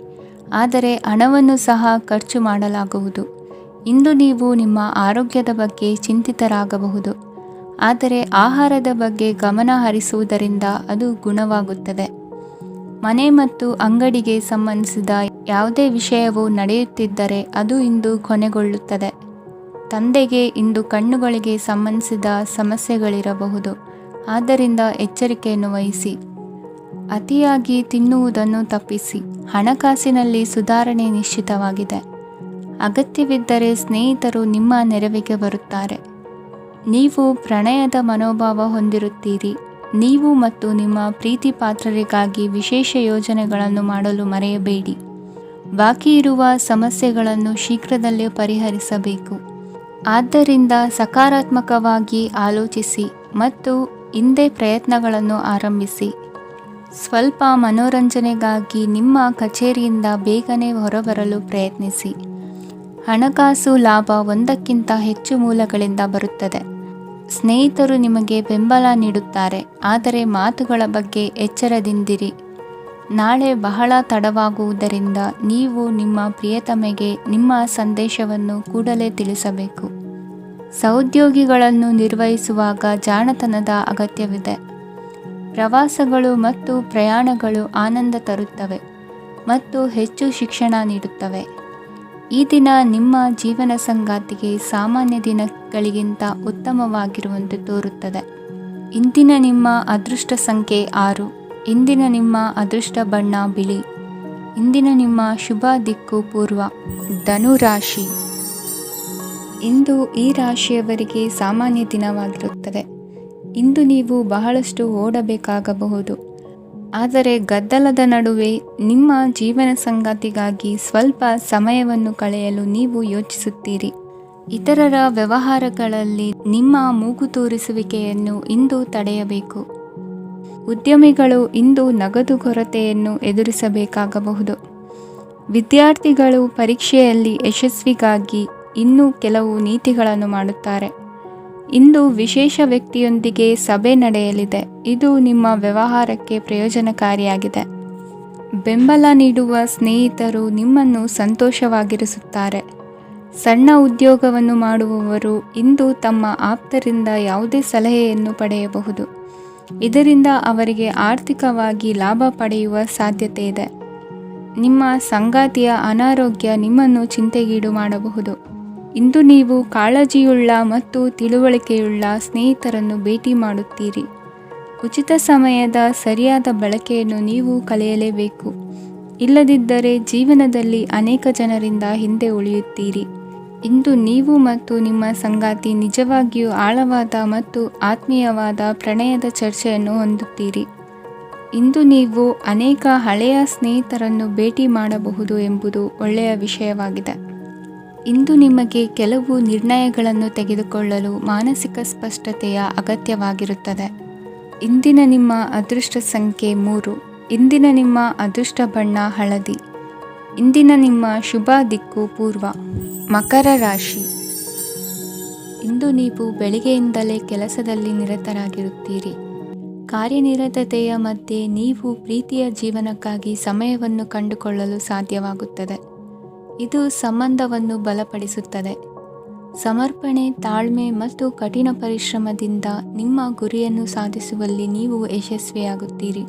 ಆದರೆ ಹಣವನ್ನು ಸಹ ಖರ್ಚು ಮಾಡಲಾಗುವುದು. ಇಂದು ನೀವು ನಿಮ್ಮ ಆರೋಗ್ಯದ ಬಗ್ಗೆ ಚಿಂತಿತರಾಗಬಹುದು, ಆದರೆ ಆಹಾರದ ಬಗ್ಗೆ ಗಮನ ಹರಿಸುವುದರಿಂದ ಅದು ಗುಣವಾಗುತ್ತದೆ. ಮನೆ ಮತ್ತು ಅಂಗಡಿಗೆ ಸಂಬಂಧಿಸಿದ ಯಾವುದೇ ವಿಷಯವು ನಡೆಯುತ್ತಿದ್ದರೆ ಅದು ಇಂದು ಕೊನೆಗೊಳ್ಳುತ್ತದೆ. ತಂದೆಗೆ ಇಂದು ಕಣ್ಣುಗಳಿಗೆ ಸಂಬಂಧಿಸಿದ ಸಮಸ್ಯೆಗಳಿರಬಹುದು, ಆದ್ದರಿಂದ ಎಚ್ಚರಿಕೆಯನ್ನು ವಹಿಸಿ. ಅತಿಯಾಗಿ ತಿನ್ನುವುದನ್ನು ತಪ್ಪಿಸಿ. ಹಣಕಾಸಿನಲ್ಲಿ ಸುಧಾರಣೆ ನಿಶ್ಚಿತವಾಗಿದೆ. ಅಗತ್ಯವಿದ್ದರೆ ಸ್ನೇಹಿತರು ನಿಮ್ಮ ನೆರವಿಗೆ ಬರುತ್ತಾರೆ. ನೀವು ಪ್ರಣಯದ ಮನೋಭಾವ ಹೊಂದಿರುತ್ತೀರಿ. ನೀವು ಮತ್ತು ನಿಮ್ಮ ಪ್ರೀತಿ ಪಾತ್ರರಿಗಾಗಿ ವಿಶೇಷ ಯೋಜನೆಗಳನ್ನು ಮಾಡಲು ಮರೆಯಬೇಡಿ. ಬಾಕಿ ಇರುವ ಸಮಸ್ಯೆಗಳನ್ನು ಶೀಘ್ರದಲ್ಲೇ ಪರಿಹರಿಸಬೇಕು. ಆದ್ದರಿಂದ ಸಕಾರಾತ್ಮಕವಾಗಿ ಆಲೋಚಿಸಿ ಮತ್ತು ಇಂದೇ ಪ್ರಯತ್ನಗಳನ್ನು ಆರಂಭಿಸಿ. ಸ್ವಲ್ಪ ಮನೋರಂಜನೆಗಾಗಿ ನಿಮ್ಮ ಕಚೇರಿಯಿಂದ ಬೇಗನೆ ಹೊರಬರಲು ಪ್ರಯತ್ನಿಸಿ. ಹಣಕಾಸು ಲಾಭ ಒಂದಕ್ಕಿಂತ ಹೆಚ್ಚು ಮೂಲಗಳಿಂದ ಬರುತ್ತದೆ. ಸ್ನೇಹಿತರು ನಿಮಗೆ ಬೆಂಬಲ ನೀಡುತ್ತಾರೆ, ಆದರೆ ಮಾತುಗಳ ಬಗ್ಗೆ ಎಚ್ಚರದಿಂದಿರಿ. ನಾಳೆ ಬಹಳ ತಡವಾಗುವುದರಿಂದ ನೀವು ನಿಮ್ಮ ಪ್ರಿಯತಮೆಗೆ ನಿಮ್ಮ ಸಂದೇಶವನ್ನು ಕೂಡಲೇ ತಿಳಿಸಬೇಕು. ಸಹೋದ್ಯೋಗಿಗಳನ್ನು ನಿರ್ವಹಿಸುವಾಗ ಜಾಣತನದ ಅಗತ್ಯವಿದೆ. ಪ್ರವಾಸಗಳು ಮತ್ತು ಪ್ರಯಾಣಗಳು ಆನಂದ ತರುತ್ತವೆ ಮತ್ತು ಹೆಚ್ಚು ಶಿಕ್ಷಣ ನೀಡುತ್ತವೆ. ಈ ದಿನ ನಿಮ್ಮ ಜೀವನ ಸಂಗಾತಿಗೆ ಸಾಮಾನ್ಯ ದಿನಗಳಿಗಿಂತ ಉತ್ತಮವಾಗಿರುವಂತೆ ತೋರುತ್ತದೆ. ಇಂದಿನ ನಿಮ್ಮ ಅದೃಷ್ಟ ಸಂಖ್ಯೆ 6. ಇಂದಿನ ನಿಮ್ಮ ಅದೃಷ್ಟ ಬಣ್ಣ ಬಿಳಿ. ಇಂದಿನ ನಿಮ್ಮ ಶುಭ ದಿಕ್ಕು ಪೂರ್ವ. ಧನು ರಾಶಿ. ಇಂದು ಈ ರಾಶಿಯವರಿಗೆ ಸಾಮಾನ್ಯ ದಿನವಾಗಿರುತ್ತದೆ. ಇಂದು ನೀವು ಬಹಳಷ್ಟು ಓಡಬೇಕಾಗಬಹುದು, ಆದರೆ ಗದ್ದಲದ ನಡುವೆ ನಿಮ್ಮ ಜೀವನ ಸಂಗಾತಿಗಾಗಿ ಸ್ವಲ್ಪ ಸಮಯವನ್ನು ಕಳೆಯಲು ನೀವು ಯೋಚಿಸುತ್ತೀರಿ. ಇತರರ ವ್ಯವಹಾರಗಳಲ್ಲಿ ನಿಮ್ಮ ಮೂಗು ತೂರಿಸುವಿಕೆಯನ್ನು ಇಂದು ತಡೆಯಬೇಕು. ಉದ್ಯಮಿಗಳು ಇಂದು ನಗದು ಕೊರತೆಯನ್ನು ಎದುರಿಸಬೇಕಾಗಬಹುದು. ವಿದ್ಯಾರ್ಥಿಗಳು ಪರೀಕ್ಷೆಯಲ್ಲಿ ಯಶಸ್ವಿಗಾಗಿ ಇನ್ನೂ ಕೆಲವು ನೀತಿಗಳನ್ನು ಮಾಡುತ್ತಾರೆ. ಇಂದು ವಿಶೇಷ ವ್ಯಕ್ತಿಯೊಂದಿಗೆ ಸಭೆ ನಡೆಯಲಿದೆ. ಇದು ನಿಮ್ಮ ವ್ಯವಹಾರಕ್ಕೆ ಪ್ರಯೋಜನಕಾರಿಯಾಗಿದೆ. ಬೆಂಬಲ ನೀಡುವ ಸ್ನೇಹಿತರು ನಿಮ್ಮನ್ನು ಸಂತೋಷವಾಗಿರಿಸುತ್ತಾರೆ. ಸಣ್ಣ ಉದ್ಯೋಗವನ್ನು ಮಾಡುವವರು ಇಂದು ತಮ್ಮ ಆಪ್ತರಿಂದ ಯಾವುದೇ ಸಲಹೆಯನ್ನು ಪಡೆಯಬಹುದು. ಇದರಿಂದ ಅವರಿಗೆ ಆರ್ಥಿಕವಾಗಿ ಲಾಭ ಪಡೆಯುವ ಸಾಧ್ಯತೆ ಇದೆ. ನಿಮ್ಮ ಸಂಗಾತಿಯ ಅನಾರೋಗ್ಯ ನಿಮ್ಮನ್ನು ಚಿಂತೆಗೀಡು ಮಾಡಬಹುದು. ಇಂದು ನೀವು ಕಾಳಜಿಯುಳ್ಳ ಮತ್ತು ತಿಳುವಳಿಕೆಯುಳ್ಳ ಸ್ನೇಹಿತರನ್ನು ಭೇಟಿ ಮಾಡುತ್ತೀರಿ. ಉಚಿತ ಸಮಯದ ಸರಿಯಾದ ಬಳಕೆಯನ್ನು ನೀವು ಕಲಿಯಲೇಬೇಕು. ಇಲ್ಲದಿದ್ದರೆ ಜೀವನದಲ್ಲಿ ಅನೇಕ ಜನರಿಂದ ಹಿಂದೆ ಉಳಿಯುತ್ತೀರಿ. ಇಂದು ನೀವು ಮತ್ತು ನಿಮ್ಮ ಸಂಗಾತಿ ನಿಜವಾಗಿಯೂ ಆಳವಾದ ಮತ್ತು ಆತ್ಮೀಯವಾದ ಪ್ರಣಯದ ಚರ್ಚೆಯನ್ನು ಹೊಂದುತ್ತೀರಿ. ಇಂದು ನೀವು ಅನೇಕ ಹಳೆಯ ಸ್ನೇಹಿತರನ್ನು ಭೇಟಿ ಮಾಡಬಹುದು ಎಂಬುದು ಒಳ್ಳೆಯ ವಿಷಯವಾಗಿದೆ. ಇಂದು ನಿಮಗೆ ಕೆಲವು ನಿರ್ಣಯಗಳನ್ನು ತೆಗೆದುಕೊಳ್ಳಲು ಮಾನಸಿಕ ಸ್ಪಷ್ಟತೆಯ ಅಗತ್ಯವಾಗಿರುತ್ತದೆ. ಇಂದಿನ ನಿಮ್ಮ ಅದೃಷ್ಟ ಸಂಖ್ಯೆ 3. ಇಂದಿನ ನಿಮ್ಮ ಅದೃಷ್ಟ ಬಣ್ಣ ಹಳದಿ. ಇಂದಿನ ನಿಮ್ಮ ಶುಭ ದಿಕ್ಕು ಪೂರ್ವ. ಮಕರ ರಾಶಿ. ಇಂದು ನೀವು ಬೆಳಿಗ್ಗೆಯಿಂದಲೇ ಕೆಲಸದಲ್ಲಿ ನಿರತರಾಗಿರುತ್ತೀರಿ. ಕಾರ್ಯನಿರತತೆಯ ಮಧ್ಯೆ ನೀವು ಪ್ರೀತಿಯ ಜೀವನಕ್ಕಾಗಿ ಸಮಯವನ್ನು ಕಂಡುಕೊಳ್ಳಲು ಸಾಧ್ಯವಾಗುತ್ತದೆ. ಇದು ಸಂಬಂಧವನ್ನು ಬಲಪಡಿಸುತ್ತದೆ. ಸಮರ್ಪಣೆ, ತಾಳ್ಮೆ ಮತ್ತು ಕಠಿಣ ಪರಿಶ್ರಮದಿಂದ ನಿಮ್ಮ ಗುರಿಯನ್ನು ಸಾಧಿಸುವಲ್ಲಿ ನೀವು ಯಶಸ್ವಿಯಾಗುತ್ತೀರಿ.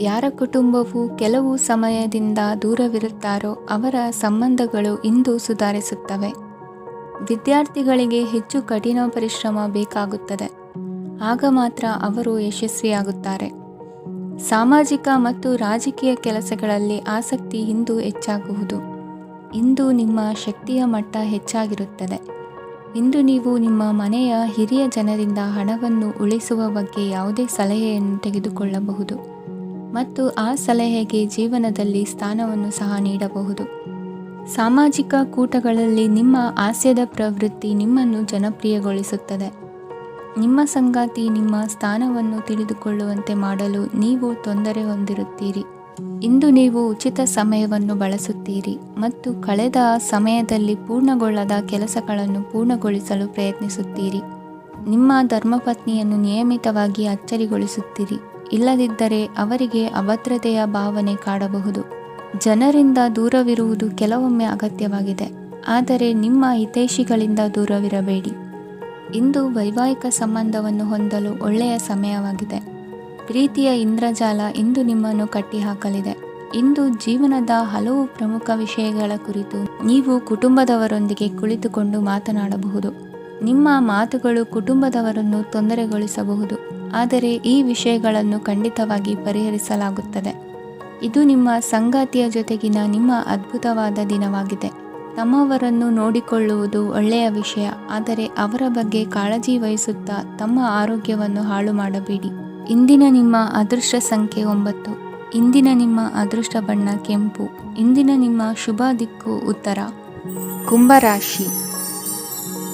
ಯಾರ ಕುಟುಂಬವು ಕೆಲವು ಸಮಯದಿಂದ ದೂರವಿರುತ್ತಾರೋ ಅವರ ಸಂಬಂಧಗಳು ಇಂದು ಸುಧಾರಿಸುತ್ತವೆ. ವಿದ್ಯಾರ್ಥಿಗಳಿಗೆ ಹೆಚ್ಚು ಕಠಿಣ ಪರಿಶ್ರಮ ಬೇಕಾಗುತ್ತದೆ. ಆಗ ಮಾತ್ರ ಅವರು ಯಶಸ್ವಿಯಾಗುತ್ತಾರೆ. ಸಾಮಾಜಿಕ ಮತ್ತು ರಾಜಕೀಯ ಕೆಲಸಗಳಲ್ಲಿ ಆಸಕ್ತಿ ಇಂದು ಹೆಚ್ಚಾಗುವುದು. ಇಂದು ನಿಮ್ಮ ಶಕ್ತಿಯ ಮಟ್ಟ ಹೆಚ್ಚಾಗಿರುತ್ತದೆ. ಇಂದು ನೀವು ನಿಮ್ಮ ಮನೆಯ ಹಿರಿಯ ಜನರಿಂದ ಹಣವನ್ನು ಉಳಿಸುವ ಬಗ್ಗೆ ಯಾವುದೇ ಸಲಹೆಯನ್ನು ತೆಗೆದುಕೊಳ್ಳಬಹುದು ಮತ್ತು ಆ ಸಲಹೆಗೆ ಜೀವನದಲ್ಲಿ ಸ್ಥಾನವನ್ನು ಸಹ ನೀಡಬಹುದು. ಸಾಮಾಜಿಕ ಕೂಟಗಳಲ್ಲಿ ನಿಮ್ಮ ಹಾಸ್ಯದ ಪ್ರವೃತ್ತಿ ನಿಮ್ಮನ್ನು ಜನಪ್ರಿಯಗೊಳಿಸುತ್ತದೆ. ನಿಮ್ಮ ಸಂಗಾತಿ ನಿಮ್ಮ ಸ್ಥಾನವನ್ನು ತಿಳಿದುಕೊಳ್ಳುವಂತೆ ಮಾಡಲು ನೀವು ತೊಂದರೆ ಹೊಂದಿರುತ್ತೀರಿ. ಇಂದು ನೀವು ಉಚಿತ ಸಮಯವನ್ನು ಬಳಸುತ್ತೀರಿ ಮತ್ತು ಕಳೆದ ಸಮಯದಲ್ಲಿ ಪೂರ್ಣಗೊಳ್ಳದ ಕೆಲಸಗಳನ್ನು ಪೂರ್ಣಗೊಳಿಸಲು ಪ್ರಯತ್ನಿಸುತ್ತೀರಿ. ನಿಮ್ಮ ಧರ್ಮಪತ್ನಿಯನ್ನು ನಿಯಮಿತವಾಗಿ ಅಚ್ಚರಿಗೊಳಿಸುತ್ತೀರಿ. ಇಲ್ಲದಿದ್ದರೆ ಅವರಿಗೆ ಅಭದ್ರತೆಯ ಭಾವನೆ ಕಾಡಬಹುದು. ಜನರಿಂದ ದೂರವಿರುವುದು ಕೆಲವೊಮ್ಮೆ ಅಗತ್ಯವಾಗಿದೆ, ಆದರೆ ನಿಮ್ಮ ಹಿತೈಷಿಗಳಿಂದ ದೂರವಿರಬೇಡಿ. ಇಂದು ವೈವಾಹಿಕ ಸಂಬಂಧವನ್ನು ಹೊಂದಲು ಒಳ್ಳೆಯ ಸಮಯವಾಗಿದೆ. ಪ್ರೀತಿಯ ಇಂದ್ರಜಾಲ ಇಂದು ನಿಮ್ಮನ್ನು ಕಟ್ಟಿಹಾಕಲಿದೆ. ಇಂದು ಜೀವನದ ಹಲವು ಪ್ರಮುಖ ವಿಷಯಗಳ ಕುರಿತು ನೀವು ಕುಟುಂಬದವರೊಂದಿಗೆ ಕುಳಿತುಕೊಂಡು ಮಾತನಾಡಬಹುದು. ನಿಮ್ಮ ಮಾತುಗಳು ಕುಟುಂಬದವರನ್ನು ತೊಂದರೆಗೊಳಿಸಬಹುದು, ಆದರೆ ಈ ವಿಷಯಗಳನ್ನು ಖಂಡಿತವಾಗಿ ಪರಿಹರಿಸಲಾಗುತ್ತದೆ. ಇದು ನಿಮ್ಮ ಸಂಗಾತಿಯ ಜೊತೆಗಿನ ನಿಮ್ಮ ಅದ್ಭುತವಾದ ದಿನವಾಗಿದೆ. ತಮ್ಮವರನ್ನು ನೋಡಿಕೊಳ್ಳುವುದು ಒಳ್ಳೆಯ ವಿಷಯ, ಆದರೆ ಅವರ ಬಗ್ಗೆ ಕಾಳಜಿ ವಹಿಸುತ್ತಾ ತಮ್ಮ ಆರೋಗ್ಯವನ್ನು ಹಾಳು ಮಾಡಬೇಡಿ. ಇಂದಿನ ನಿಮ್ಮ ಅದೃಷ್ಟ ಸಂಖ್ಯೆ 9. ಇಂದಿನ ನಿಮ್ಮ ಅದೃಷ್ಟ ಬಣ್ಣ ಕೆಂಪು. ಇಂದಿನ ನಿಮ್ಮ ಶುಭ ದಿಕ್ಕು ಉತ್ತರ. ಕುಂಭರಾಶಿ.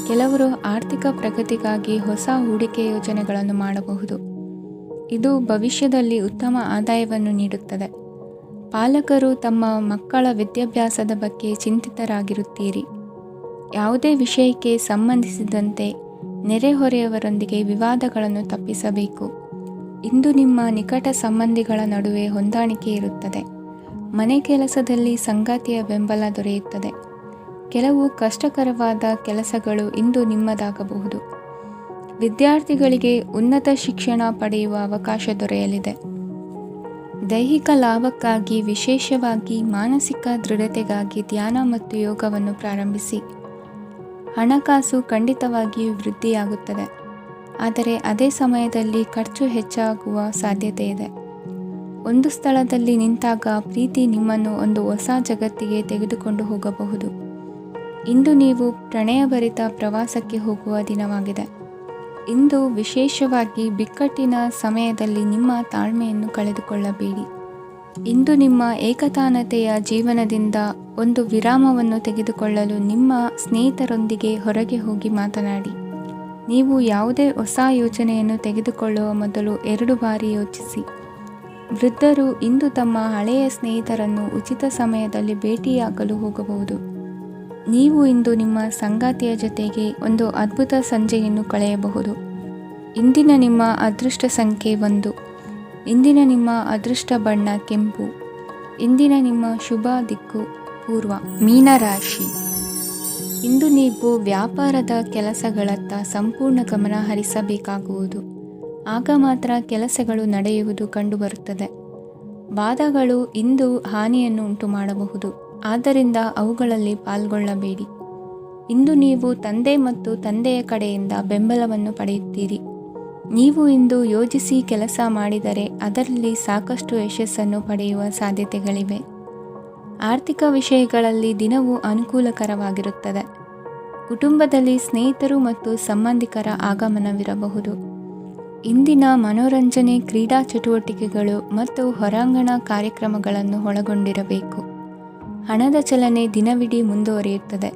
ಕೆಲವರು ಆರ್ಥಿಕ ಪ್ರಗತಿಗಾಗಿ ಹೊಸ ಹೂಡಿಕೆ ಯೋಜನೆಗಳನ್ನು ಮಾಡಬಹುದು. ಇದು ಭವಿಷ್ಯದಲ್ಲಿ ಉತ್ತಮ ಆದಾಯವನ್ನು ನೀಡುತ್ತದೆ. ಪಾಲಕರು ತಮ್ಮ ಮಕ್ಕಳ ವಿದ್ಯಾಭ್ಯಾಸದ ಬಗ್ಗೆ ಚಿಂತಿತರಾಗಿರುತ್ತೀರಿ. ಯಾವುದೇ ವಿಷಯಕ್ಕೆ ಸಂಬಂಧಿಸಿದಂತೆ ನೆರೆಹೊರೆಯವರೊಂದಿಗೆ ವಿವಾದಗಳನ್ನು ತಪ್ಪಿಸಬೇಕು. ಇಂದು ನಿಮ್ಮ ನಿಕಟ ಸಂಬಂಧಿಗಳ ನಡುವೆ ಹೊಂದಾಣಿಕೆ ಇರುತ್ತದೆ. ಮನೆ ಕೆಲಸದಲ್ಲಿ ಸಂಗಾತಿಯ ಬೆಂಬಲ ದೊರೆಯುತ್ತದೆ. ಕೆಲವು ಕಷ್ಟಕರವಾದ ಕೆಲಸಗಳು ಇಂದು ನಿಮ್ಮದಾಗಬಹುದು. ವಿದ್ಯಾರ್ಥಿಗಳಿಗೆ ಉನ್ನತ ಶಿಕ್ಷಣ ಪಡೆಯುವ ಅವಕಾಶ ದೊರೆಯಲಿದೆ. ದೈಹಿಕ ಲಾಭಕ್ಕಾಗಿ, ವಿಶೇಷವಾಗಿ ಮಾನಸಿಕ ದೃಢತೆಗಾಗಿ ಧ್ಯಾನ ಮತ್ತು ಯೋಗವನ್ನು ಪ್ರಾರಂಭಿಸಿ. ಹಣಕಾಸು ಖಂಡಿತವಾಗಿಯೂ ವೃದ್ಧಿಯಾಗುತ್ತದೆ, ಆದರೆ ಅದೇ ಸಮಯದಲ್ಲಿ ಖರ್ಚು ಹೆಚ್ಚಾಗುವ ಸಾಧ್ಯತೆ ಇದೆ. ಒಂದು ಸ್ಥಳದಲ್ಲಿ ನಿಂತಾಗ ಪ್ರೀತಿ ನಿಮ್ಮನ್ನು ಒಂದು ಹೊಸ ಜಗತ್ತಿಗೆ ತೆಗೆದುಕೊಂಡು ಹೋಗಬಹುದು. ಇಂದು ನೀವು ಪ್ರಣಯಭರಿತ ಪ್ರವಾಸಕ್ಕೆ ಹೋಗುವ ದಿನವಾಗಿದೆ. ಇಂದು ವಿಶೇಷವಾಗಿ ಬಿಕ್ಕಟ್ಟಿನ ಸಮಯದಲ್ಲಿ ನಿಮ್ಮ ತಾಳ್ಮೆಯನ್ನು ಕಳೆದುಕೊಳ್ಳಬೇಡಿ. ಇಂದು ನಿಮ್ಮ ಏಕತಾನತೆಯ ಜೀವನದಿಂದ ಒಂದು ವಿರಾಮವನ್ನು ತೆಗೆದುಕೊಳ್ಳಲು ನಿಮ್ಮ ಸ್ನೇಹಿತರೊಂದಿಗೆ ಹೊರಗೆ ಹೋಗಿ ಮಾತನಾಡಿ. ನೀವು ಯಾವುದೇ ಹೊಸ ಯೋಜನೆಯನ್ನು ತೆಗೆದುಕೊಳ್ಳುವ ಮೊದಲು 2 ಬಾರಿ ಯೋಚಿಸಿ. ವೃದ್ಧರು ಇಂದು ತಮ್ಮ ಹಳೆಯ ಸ್ನೇಹಿತರನ್ನು ಉಚಿತ ಸಮಯದಲ್ಲಿ ಭೇಟಿಯಾಗಲು ಹೋಗಬಹುದು. ನೀವು ಇಂದು ನಿಮ್ಮ ಸಂಗಾತಿಯ ಜೊತೆಗೆ ಒಂದು ಅದ್ಭುತ ಸಂಜೆಯನ್ನು ಕಳೆಯಬಹುದು. ಇಂದಿನ ನಿಮ್ಮ ಅದೃಷ್ಟ ಸಂಖ್ಯೆ 1. ಇಂದಿನ ನಿಮ್ಮ ಅದೃಷ್ಟ ಬಣ್ಣ ಕೆಂಪು. ಇಂದಿನ ನಿಮ್ಮ ಶುಭ ದಿಕ್ಕು ಪೂರ್ವ. ಮೀನರಾಶಿ. ಇಂದು ನೀವು ವ್ಯಾಪಾರದ ಕೆಲಸಗಳತ್ತ ಸಂಪೂರ್ಣ ಗಮನ ಹರಿಸಬೇಕಾಗುವುದು. ಆಗ ಮಾತ್ರ ಕೆಲಸಗಳು ನಡೆಯುವುದು ಕಂಡುಬರುತ್ತದೆ. ವಾದಗಳು ಇಂದು ಹಾನಿಯನ್ನು ಉಂಟು ಮಾಡಬಹುದು, ಆದ್ದರಿಂದ ಅವುಗಳಲ್ಲಿ ಪಾಲ್ಗೊಳ್ಳಬೇಡಿ. ಇಂದು ನೀವು ತಂದೆ ಮತ್ತು ತಂದೆಯ ಕಡೆಯಿಂದ ಬೆಂಬಲವನ್ನು ಪಡೆಯುತ್ತೀರಿ. ನೀವು ಇಂದು ಯೋಜಿಸಿ ಕೆಲಸ ಮಾಡಿದರೆ ಅದರಲ್ಲಿ ಸಾಕಷ್ಟು ಯಶಸ್ಸನ್ನು ಪಡೆಯುವ ಸಾಧ್ಯತೆಗಳಿವೆ. ಆರ್ಥಿಕ ವಿಷಯಗಳಲ್ಲಿ ದಿನವು ಅನುಕೂಲಕರವಾಗಿರುತ್ತದೆ. ಕುಟುಂಬದಲ್ಲಿ ಸ್ನೇಹಿತರು ಮತ್ತು ಸಂಬಂಧಿಕರ ಆಗಮನವಿರಬಹುದು. ಇಂದಿನ ಮನೋರಂಜನೆ ಕ್ರೀಡಾ ಚಟುವಟಿಕೆಗಳು ಮತ್ತು ಹೊರಾಂಗಣ ಕಾರ್ಯಕ್ರಮಗಳನ್ನು ಒಳಗೊಂಡಿರಬೇಕು. ಹಣದ ಚಲನೆ ದಿನವಿಡೀ ಮುಂದುವರಿಯುತ್ತದೆ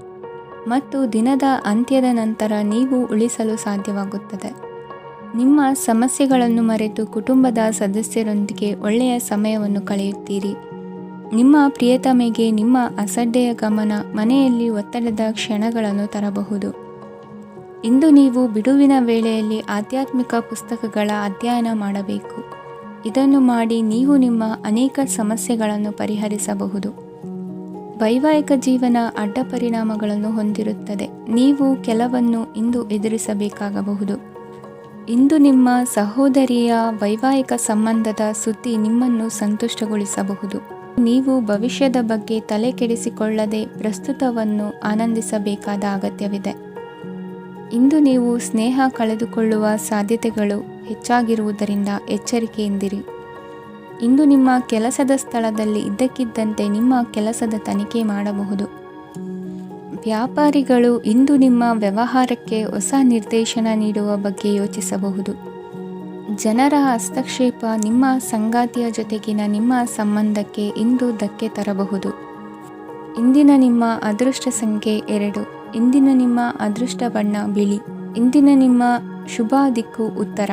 ಮತ್ತು ದಿನದ ಅಂತ್ಯದ ನಂತರ ನೀವು ಉಳಿಸಲು ಸಾಧ್ಯವಾಗುತ್ತದೆ. ನಿಮ್ಮ ಸಮಸ್ಯೆಗಳನ್ನು ಮರೆತು ಕುಟುಂಬದ ಸದಸ್ಯರೊಂದಿಗೆ ಒಳ್ಳೆಯ ಸಮಯವನ್ನು ಕಳೆಯುತ್ತೀರಿ. ನಿಮ್ಮ ಪ್ರಿಯತಮೆಗೆ ನಿಮ್ಮ ಅಸಡ್ಡೆಯ ಗಮನ ಮನೆಯಲ್ಲಿ ಒತ್ತಡದ ಕ್ಷಣಗಳನ್ನು ತರಬಹುದು. ಇಂದು ನೀವು ಬಿಡುವಿನ ವೇಳೆಯಲ್ಲಿ ಆಧ್ಯಾತ್ಮಿಕ ಪುಸ್ತಕಗಳ ಅಧ್ಯಯನ ಮಾಡಬೇಕು. ಇದನ್ನು ಮಾಡಿ ನೀವು ನಿಮ್ಮ ಅನೇಕ ಸಮಸ್ಯೆಗಳನ್ನು ಪರಿಹರಿಸಬಹುದು. ವೈವಾಹಿಕ ಜೀವನ ಅಡ್ಡ ಪರಿಣಾಮಗಳನ್ನು ಹೊಂದಿರುತ್ತದೆ. ನೀವು ಕೆಲವನ್ನು ಇಂದು ಎದುರಿಸಬೇಕಾಗಬಹುದು. ಇಂದು ನಿಮ್ಮ ಸಹೋದರಿಯ ವೈವಾಹಿಕ ಸಂಬಂಧದ ಸುದ್ದಿ ನಿಮ್ಮನ್ನು ಸಂತುಷ್ಟಗೊಳಿಸಬಹುದು. ನೀವು ಭವಿಷ್ಯದ ಬಗ್ಗೆ ತಲೆ ಕೆಡಿಸಿಕೊಳ್ಳದೆ ಪ್ರಸ್ತುತವನ್ನು ಆನಂದಿಸಬೇಕಾದ ಅಗತ್ಯವಿದೆ. ಇಂದು ನೀವು ಸ್ನೇಹ ಕಳೆದುಕೊಳ್ಳುವ ಸಾಧ್ಯತೆಗಳು ಹೆಚ್ಚಾಗಿರುವುದರಿಂದ ಎಚ್ಚರಿಕೆಯಿಂದಿರಿ. ಇಂದು ನಿಮ್ಮ ಕೆಲಸದ ಸ್ಥಳದಲ್ಲಿ ಇದ್ದಕ್ಕಿದ್ದಂತೆ ನಿಮ್ಮ ಕೆಲಸದ ತನಿಖೆ ಮಾಡಬಹುದು. ವ್ಯಾಪಾರಿಗಳು ಇಂದು ನಿಮ್ಮ ವ್ಯವಹಾರಕ್ಕೆ ಹೊಸ ನಿರ್ದೇಶನ ನೀಡುವ ಬಗ್ಗೆ ಯೋಚಿಸಬಹುದು. ಜನರ ಹಸ್ತಕ್ಷೇಪ ನಿಮ್ಮ ಸಂಗಾತಿಯ ಜೊತೆಗಿನ ನಿಮ್ಮ ಸಂಬಂಧಕ್ಕೆ ಇಂದು ಧಕ್ಕೆ ತರಬಹುದು. ಇಂದಿನ ನಿಮ್ಮ ಅದೃಷ್ಟ ಸಂಖ್ಯೆ 2. ಇಂದಿನ ನಿಮ್ಮ ಅದೃಷ್ಟ ಬಣ್ಣ ಬಿಳಿ. ಇಂದಿನ ನಿಮ್ಮ ಶುಭ ದಿಕ್ಕು ಉತ್ತರ.